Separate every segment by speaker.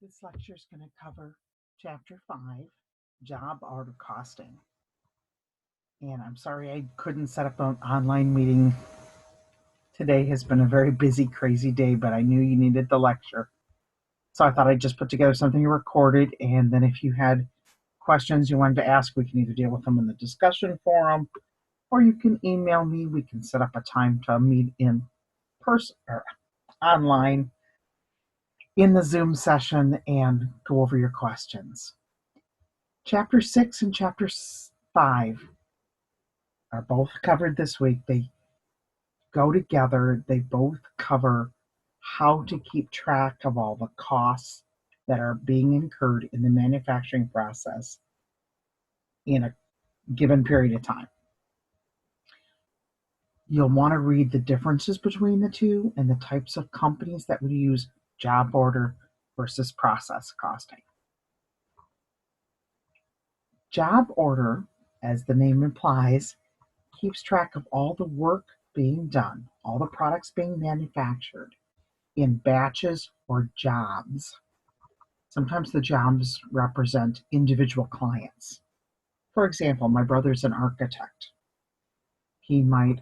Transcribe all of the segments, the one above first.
Speaker 1: This lecture is going to cover Chapter 5, Job Order Costing. And I'm sorry I couldn't set up an online meeting. Today has been a very busy, crazy day, but I knew you needed the lecture. So I thought I'd just put together something recorded, and then if you had questions you wanted to ask, we can either deal with them in the discussion forum, or you can email me. We can set up a time to meet in person or online in the Zoom session and go over your questions. Chapter 6 and Chapter 5 are both covered this week. They go together. They both cover how to keep track of all the costs that are being incurred in the manufacturing process in a given period of time. You'll want to read the differences between the two and the types of companies that would use job order versus process costing. Job order, as the name implies, keeps track of all the work being done, all the products being manufactured in batches or jobs. Sometimes the jobs represent individual clients. For example, my brother's an architect. He might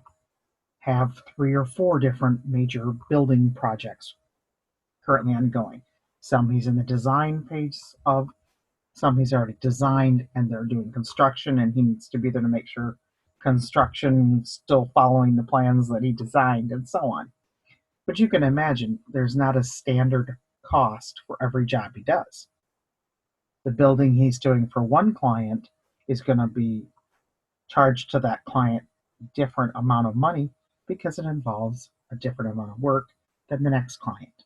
Speaker 1: have 3 or 4 different major building projects currently ongoing. Some he's in the design phase of, some he's already designed and they're doing construction, and he needs to be there to make sure construction still following the plans that he designed and so on. But you can imagine there's not a standard cost for every job he does. The building he's doing for one client is going to be charged to that client a different amount of money because it involves a different amount of work than the next client.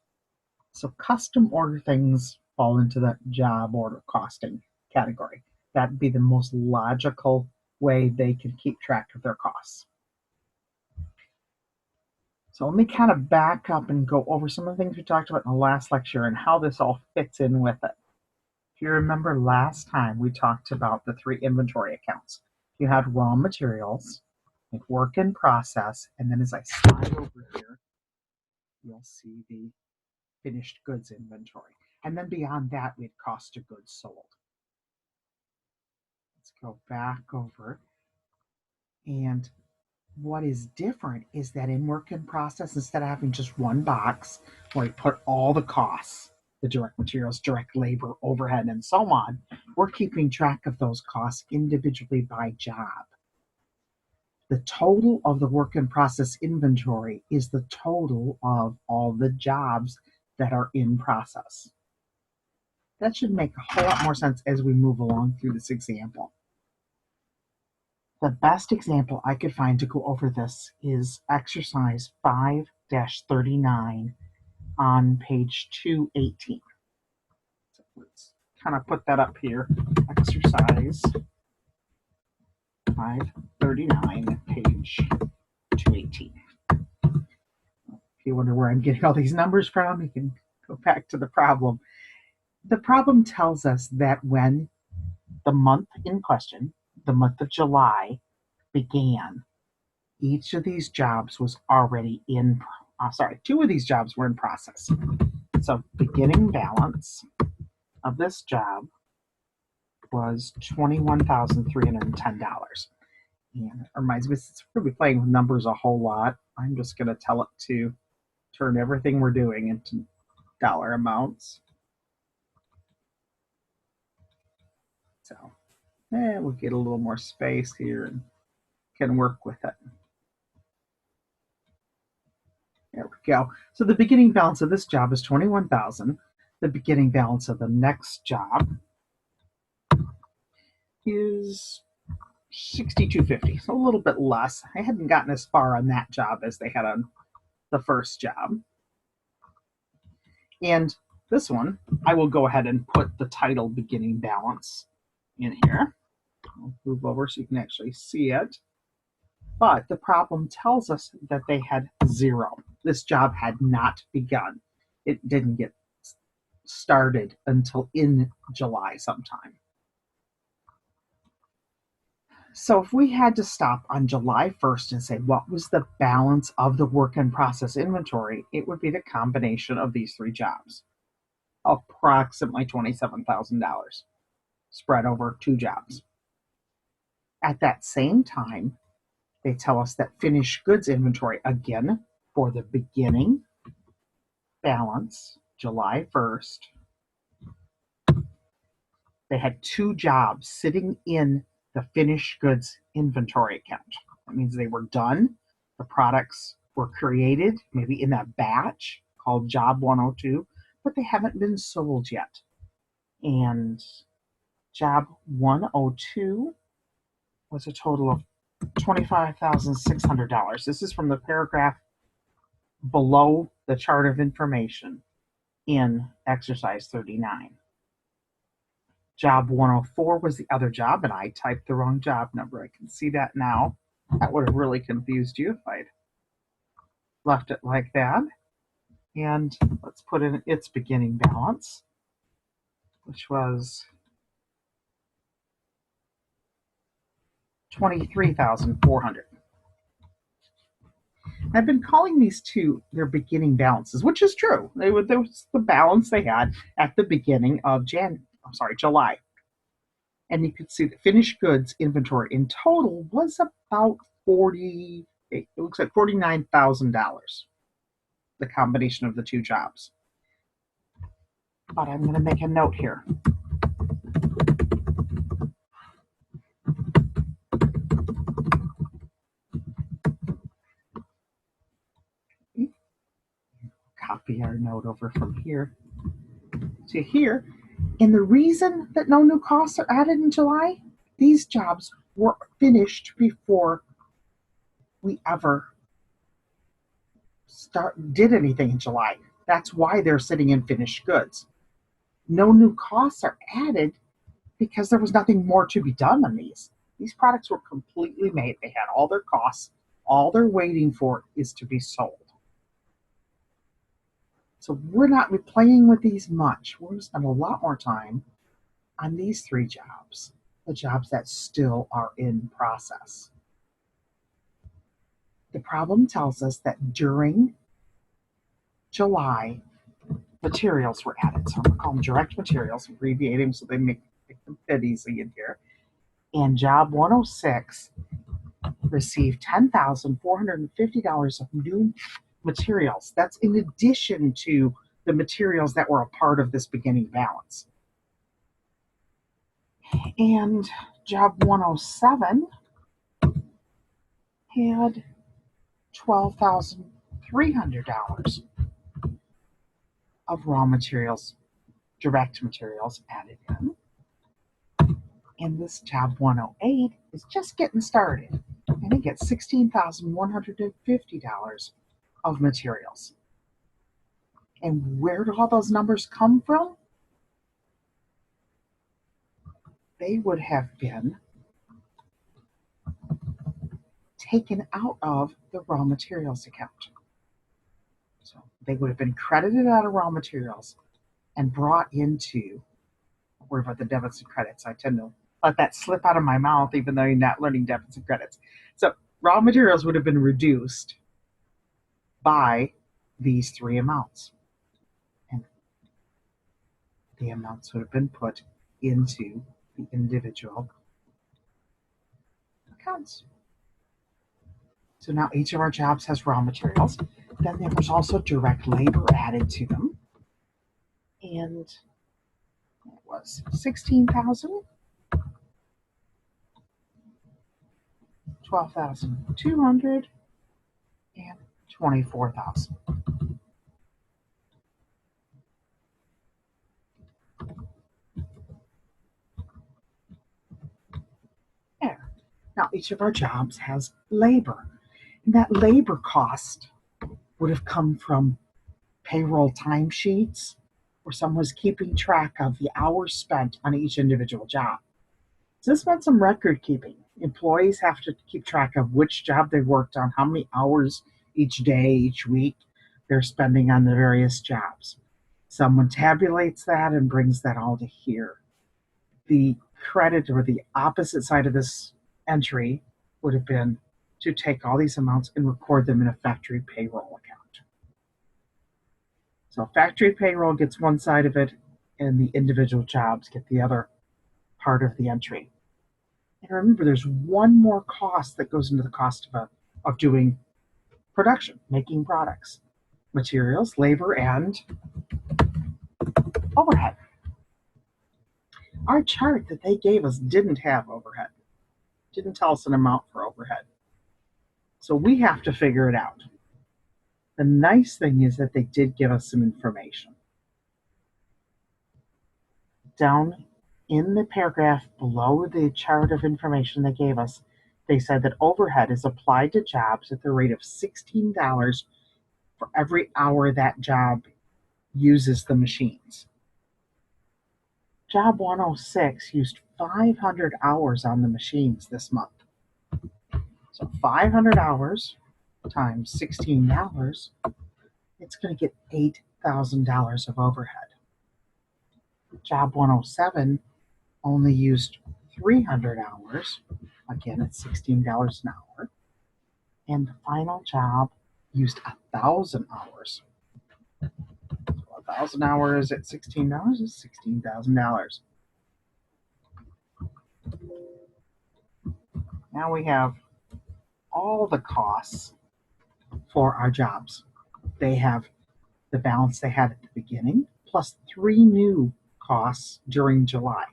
Speaker 1: So custom order things fall into that job order costing category. That'd be the most logical way they can keep track of their costs. So let me kind of back up and go over some of the things we talked about in the last lecture and how this all fits in with it. If you remember last time, we talked about the 3 inventory accounts. You had raw materials, like work in process, and then as I slide over here, you'll see the finished goods inventory. And then beyond that, we had cost of goods sold. Let's go back over. And what is different is that in work in process, instead of having just one box where we put all the costs, the direct materials, direct labor, overhead, and so on, we're keeping track of those costs individually by job. The total of the work in process inventory is the total of all the jobs that are in process. That should make a whole lot more sense as we move along through this example. The best example I could find to go over this is exercise 5-39 on page 218. So let's kind of put that up here. Exercise 539, page 218. If you wonder where I'm getting all these numbers from, you can go back to the problem. The problem tells us that when the month in question, the month of July, began, each of these jobs was already in, 2 of these jobs were in process. So beginning balance of this job was $21,310. And it reminds me, since we're going to be playing with numbers a whole lot, I'm just going to tell it to turn everything we're doing into dollar amounts. So we'll get a little more space here and can work with it. There we go. So the beginning balance of this job is $21,000. The beginning balance of the next job is $6,250, so a little bit less. I hadn't gotten as far on that job as they had on the first job. And this one, I will go ahead and put the title beginning balance in here. I'll move over so you can actually see it. But the problem tells us that they had 0. This job had not begun. It didn't get started until in July sometime. So if we had to stop on July 1st and say what was the balance of the work in process inventory, it would be the combination of these 3 jobs. approximately $27,000 spread over 2 jobs. At that same time, they tell us that finished goods inventory, again, for the beginning balance, July 1st, they had 2 jobs sitting in the finished goods inventory account. That means they were done. The products were created, maybe in a batch called Job 102, but they haven't been sold yet. And Job 102 was a total of $25,600. This is from the paragraph below the chart of information in exercise 39. Job 104 was the other job, and I typed the wrong job number. I can see that now. That would have really confused you if I'd left it like that. And let's put in its beginning balance, which was $23,400. I've been calling these two their beginning balances, which is true. There was the balance they had at the beginning of July. And you could see the finished goods inventory in total was about it looks like $49,000, the combination of the 2 jobs. But I'm going to make a note here. Copy our note over from here to here. And the reason that no new costs are added in July, these jobs were finished before we ever did anything in July. That's why they're sitting in finished goods. No new costs are added because there was nothing more to be done on these. These products were completely made. They had all their costs. All they're waiting for is to be sold. So we're not playing with these much. We're going to spend a lot more time on these 3 jobs, the jobs that still are in process. The problem tells us that during July, materials were added. So I'm going to call them direct materials, abbreviating so they make them fit easy in here. And Job 106 received $10,450 of new materials. That's in addition to the materials that were a part of this beginning balance. And Job 107 had $12,300 of raw materials, direct materials added in. And this Job 108 is just getting started. And it gets $16,150 of materials. And where do all those numbers come from? They would have been taken out of the raw materials account. So they would have been credited out of raw materials and brought into, don't worry about the debits and credits. I tend to let that slip out of my mouth even though you're not learning debits and credits. So raw materials would have been reduced by these 3 amounts. And the amounts would have been put into the individual accounts. So now each of our jobs has raw materials. Then there was also direct labor added to them. And it was $16,000, $12,200, and $24,000. There. Now each of our jobs has labor. And that labor cost would have come from payroll timesheets, where someone was keeping track of the hours spent on each individual job. So this meant some record keeping. Employees have to keep track of which job they worked on, how many hours each day, each week they're spending on the various jobs. Someone tabulates that and brings that all to here. The credit or the opposite side of this entry would have been to take all these amounts and record them in a factory payroll account. So factory payroll gets one side of it, and the individual jobs get the other part of the entry. And remember, there's one more cost that goes into the cost of doing production, making products: materials, labor, and overhead. Our chart that they gave us didn't have overhead, didn't tell us an amount for overhead. So we have to figure it out. The nice thing is that they did give us some information. Down in the paragraph below the chart of information they gave us, they said that overhead is applied to jobs at the rate of $16 for every hour that job uses the machines. Job 106 used 500 hours on the machines this month. So 500 hours times $16, it's going to get $8,000 of overhead. Job 107 only used 300 hours, again at $16 an hour, and the final job used 1,000 hours. So 1,000 hours at $16 is $16,000. Now we have all the costs for our jobs. They have the balance they had at the beginning, plus 3 new costs during July: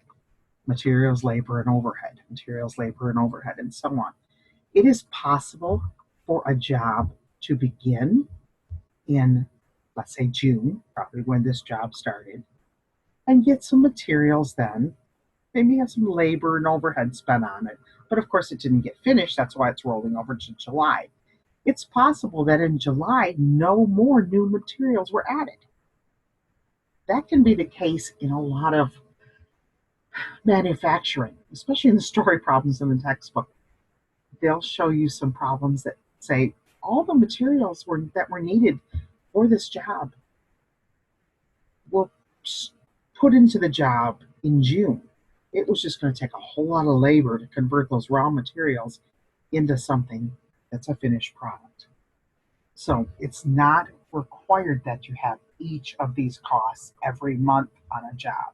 Speaker 1: materials, labor, and overhead, materials, labor, and overhead, and so on. It is possible for a job to begin in, let's say, June, probably when this job started, and get some materials then, maybe have some labor and overhead spent on it. But of course, it didn't get finished. That's why it's rolling over to July. It's possible that in July, no more new materials were added. That can be the case in a lot of manufacturing, especially in the story problems in the textbook. They'll show you some problems that say all the materials that were needed for this job were put into the job in June. It was just going to take a whole lot of labor to convert those raw materials into something that's a finished product. So it's not required that you have each of these costs every month on a job.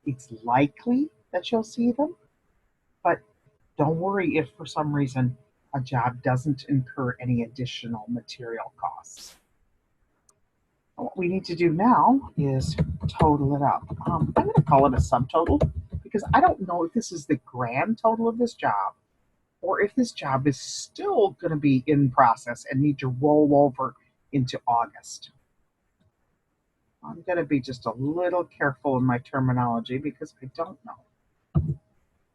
Speaker 1: It's likely that you'll see them, but don't worry if for some reason a job doesn't incur any additional material costs. What we need to do now is total it up. I'm going to call it a subtotal because I don't know if this is the grand total of this job or if this job is still going to be in process and need to roll over into August. I'm going to be just a little careful in my terminology because I don't know.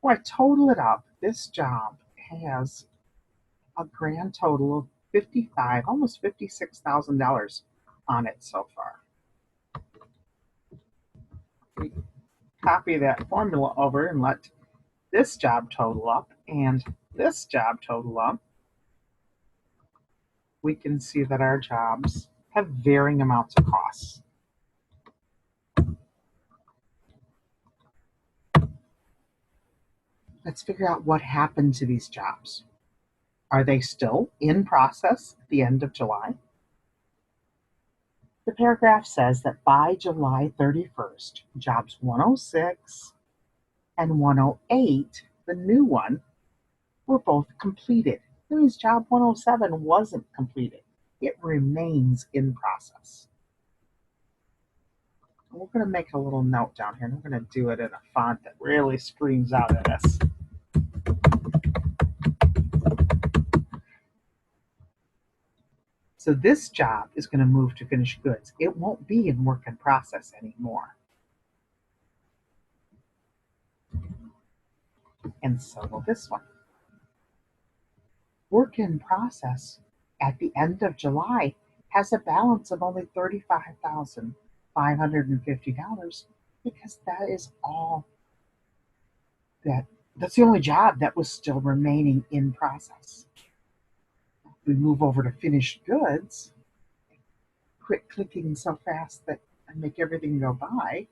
Speaker 1: When I total it up, this job has a grand total of almost $56,000 on it so far. We copy that formula over and let this job total up and this job total up. We can see that our jobs have varying amounts of costs. Let's figure out what happened to these jobs. Are they still in process at the end of July? The paragraph says that by July 31st, jobs 106 and 108, the new one, were both completed. That means job 107 wasn't completed. It remains in process. We're going to make a little note down here, and we're going to do it in a font that really screams out at us. So this job is going to move to finished goods. It won't be in work in process anymore. And so will this one. Work in process at the end of July has a balance of only $35,550 because that is all that's the only job that was still remaining in process. We move over to finished goods. Quit clicking so fast that I make everything go by.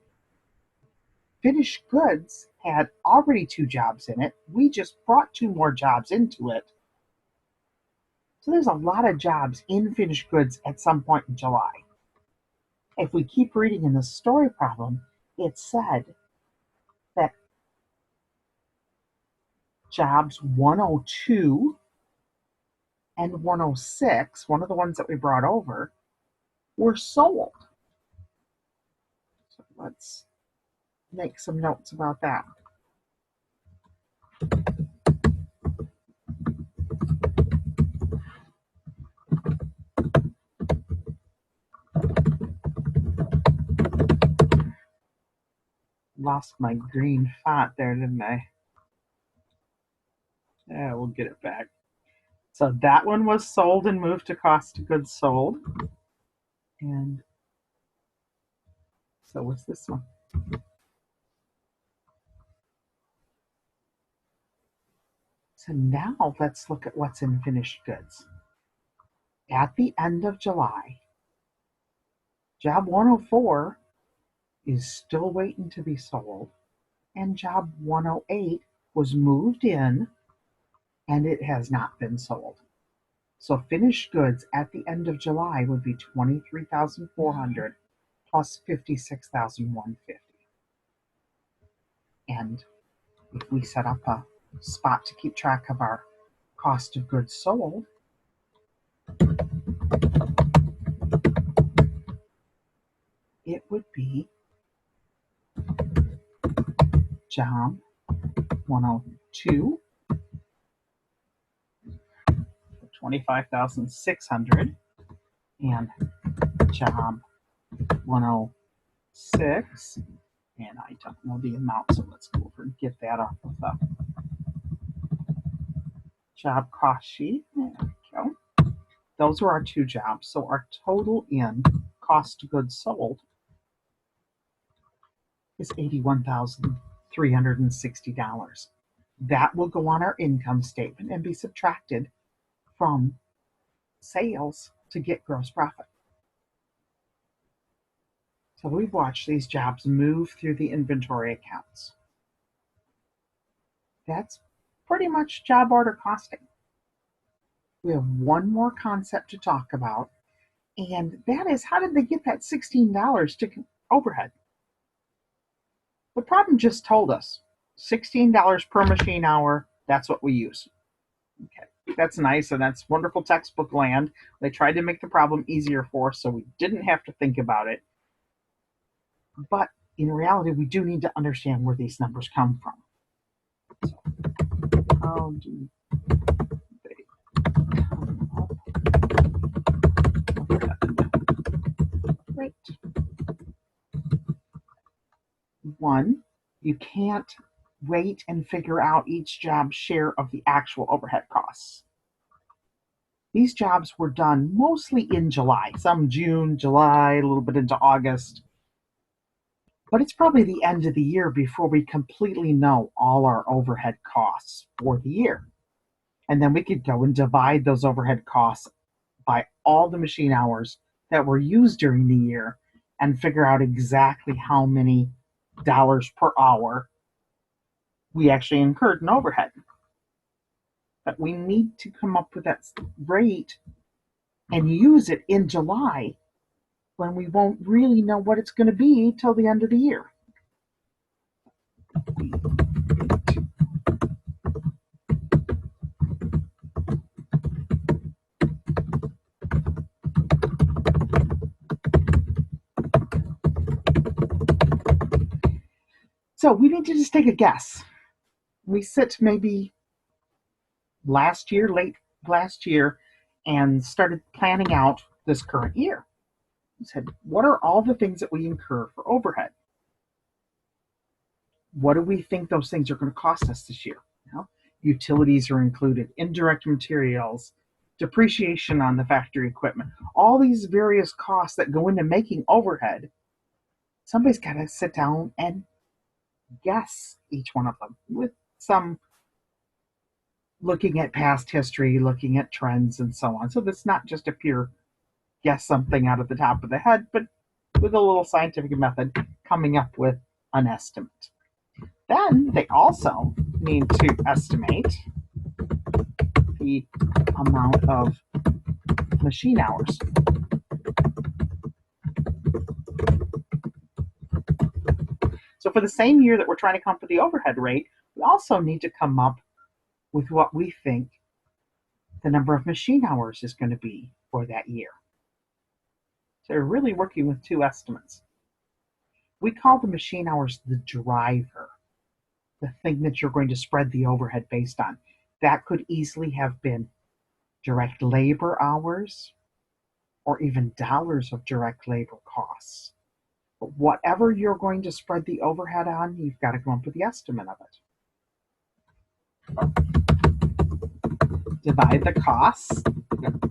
Speaker 1: Finished goods had already 2 jobs in it. We just brought 2 more jobs into it. So there's a lot of jobs in finished goods at some point in July. If we keep reading in the story problem, it said that jobs 102 and 106, one of the ones that we brought over, were sold. So let's make some notes about that. Lost my green font there, didn't I? Yeah, we'll get it back. So that one was sold and moved to cost of goods sold. And so what's this one? So now let's look at what's in finished goods. At the end of July, job 104 is still waiting to be sold, and job 108 was moved in and it has not been sold. So finished goods at the end of July would be $23,400 plus $56,150. And if we set up a spot to keep track of our cost of goods sold, it would be job 102 for $25,600 and job 106, and I don't know the amount, so let's go over and get that off of the job cost sheet. There we go. Those are our two jobs. So our total in cost of goods sold is $81,360. That will go on our income statement and be subtracted from sales to get gross profit. So we've watched these jobs move through the inventory accounts. That's pretty much job order costing. We have one more concept to talk about, and that is, how did they get that $16 to overhead? The problem just told us $16 per machine hour, that's what we use. Okay, that's nice, and that's wonderful textbook land. They tried to make the problem easier for us so we didn't have to think about it. But in reality, we do need to understand where these numbers come from. So, how do they come up? Right. One, you can't wait and figure out each job's share of the actual overhead costs. These jobs were done mostly in July, some June, July, a little bit into August. But it's probably the end of the year before we completely know all our overhead costs for the year. And then we could go and divide those overhead costs by all the machine hours that were used during the year and figure out exactly how many dollars per hour we actually incurred in overhead. But we need to come up with that rate and use it in July when we won't really know what it's going to be till the end of the year. So we need to just take a guess. We sit maybe late last year, and started planning out this current year. We said, what are all the things that we incur for overhead? What do we think those things are going to cost us this year? Utilities are included, indirect materials, depreciation on the factory equipment, all these various costs that go into making overhead. Somebody's got to sit down and guess each one of them with some looking at past history, looking at trends, and so on. So that's not just a pure guess something out of the top of the head, but with a little scientific method coming up with an estimate. Then they also need to estimate the amount of machine hours. So for the same year that we're trying to come up with the overhead rate, we also need to come up with what we think the number of machine hours is going to be for that year. So we're really working with two estimates. We call the machine hours the driver, the thing that you're going to spread the overhead based on. That could easily have been direct labor hours or even dollars of direct labor costs. But whatever you're going to spread the overhead on, you've got to come up with the estimate of it. Divide the costs,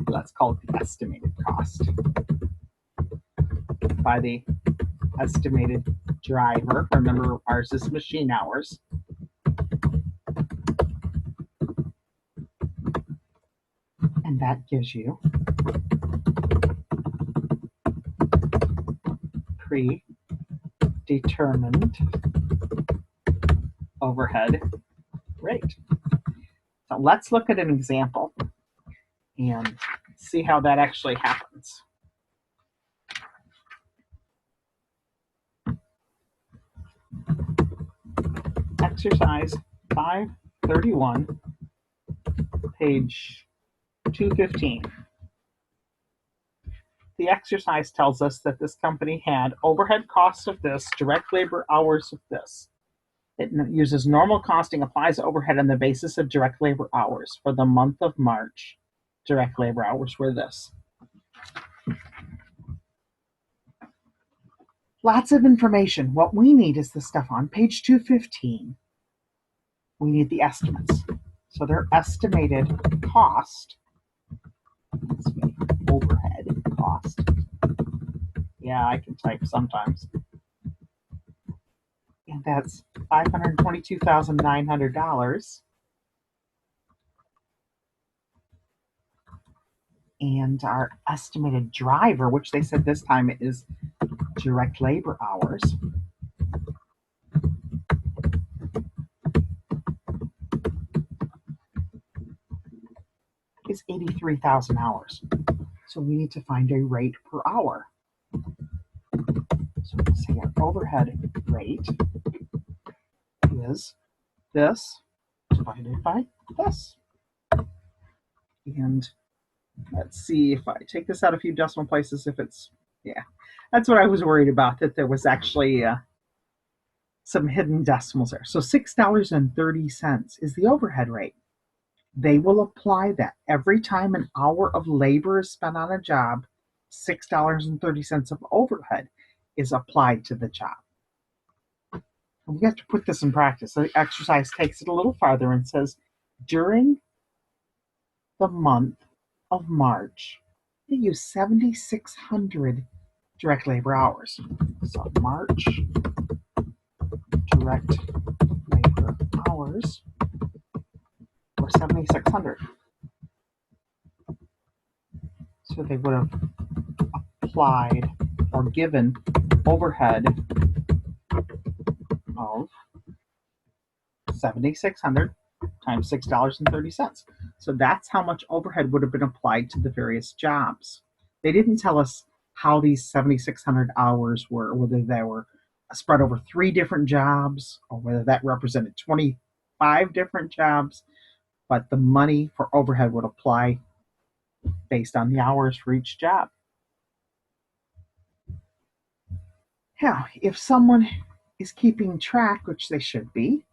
Speaker 1: let's call it the estimated cost, by the estimated driver. Remember, ours is machine hours. And that gives you predetermined overhead rate. So let's look at an example and see how that actually happens. Exercise 531, page 215. The exercise tells us that this company had overhead costs of this, direct labor hours of this. It uses normal costing, applies overhead on the basis of direct labor hours. For the month of March, direct labor hours were this. Lots of information. What we need is the stuff on page 215. We need the estimates. So their estimated cost, overhead cost. Yeah, I can type sometimes. And that's $522,900. And our estimated driver, which they said this time is direct labor hours, is 83,000 hours. So we need to find a rate per hour. So we say our overhead rate is this divided by this. And let's see if I take this out a few decimal places, if it's, yeah, that's what I was worried about, that there was actually some hidden decimals there. So $6.30 is the overhead rate. They will apply that every time an hour of labor is spent on a job. $6.30 of overhead is applied to the job. And we have to put this in practice. So the exercise takes it a little farther and says, during the month of March, they use 7,600 direct labor hours. So March direct labor hours were 7,600. So they would have applied or given overhead of 7,600 times $6.30. So that's how much overhead would have been applied to the various jobs. They didn't tell us how these 7,600 hours were, whether they were spread over 3 different jobs or whether that represented 25 different jobs, but the money for overhead would apply based on the hours for each job. Now, if someone is keeping track, which they should be,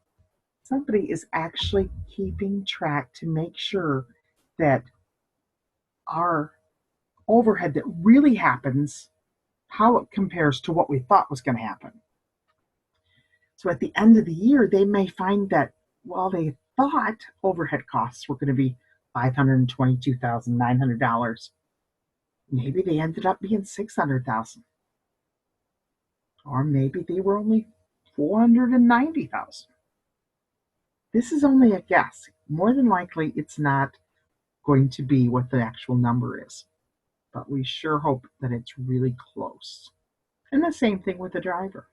Speaker 1: somebody is actually keeping track to make sure that our overhead that really happens, how it compares to what we thought was going to happen. So at the end of the year, they may find that while they thought overhead costs were going to be $522,900, maybe they ended up being $600,000. Or maybe they were only $490,000. This is only a guess. More than likely, it's not going to be what the actual number is. But we sure hope that it's really close. And the same thing with the driver.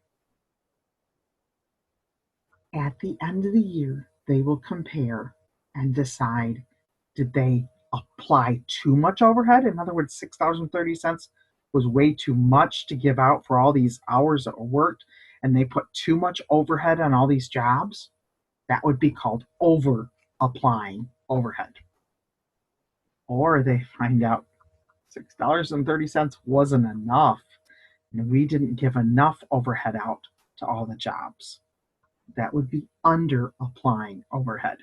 Speaker 1: At the end of the year, they will compare and decide, did they apply too much overhead? In other words, $6.30 was way too much to give out for all these hours that were worked, and they put too much overhead on all these jobs, that would be called over applying overhead. Or they find out $6.30 wasn't enough, and we didn't give enough overhead out to all the jobs. That would be under applying overhead.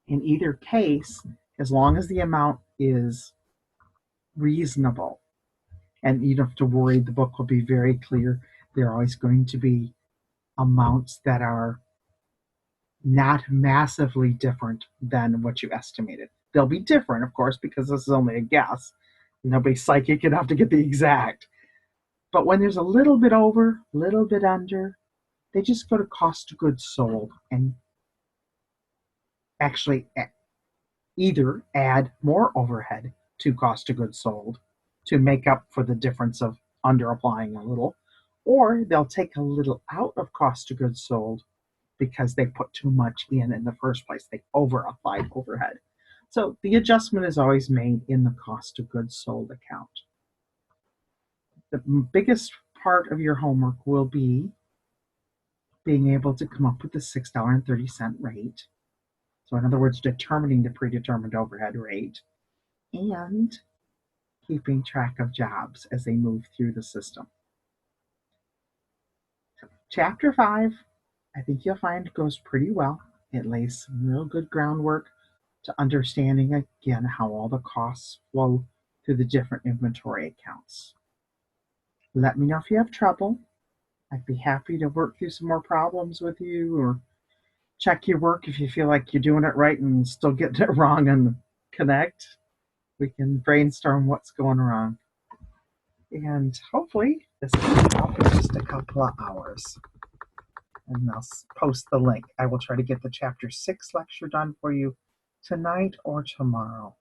Speaker 1: In either case, as long as the amount is reasonable, and you don't have to worry, the book will be very clear. There are always going to be amounts that are not massively different than what you estimated. They'll be different, of course, because this is only a guess. Nobody's psychic enough to get the exact. But when there's a little bit over, a little bit under, they just go to cost of goods sold and actually either add more overhead to cost of goods sold to make up for the difference of under applying a little, or they'll take a little out of cost of goods sold because they put too much in the first place. They over applied overhead. So the adjustment is always made in the cost of goods sold account. The biggest part of your homework will be being able to come up with the $6.30 rate. So in other words, determining the predetermined overhead rate and keeping track of jobs as they move through the system. Chapter 5, I think you'll find goes pretty well. It lays some real good groundwork to understanding again how all the costs flow through the different inventory accounts. Let me know if you have trouble. I'd be happy to work through some more problems with you or check your work if you feel like you're doing it right and still getting it wrong and connect. We can brainstorm what's going wrong. And hopefully this will be up in just a couple of hours. And I'll post the link. I will try to get the chapter 6 lecture done for you tonight or tomorrow.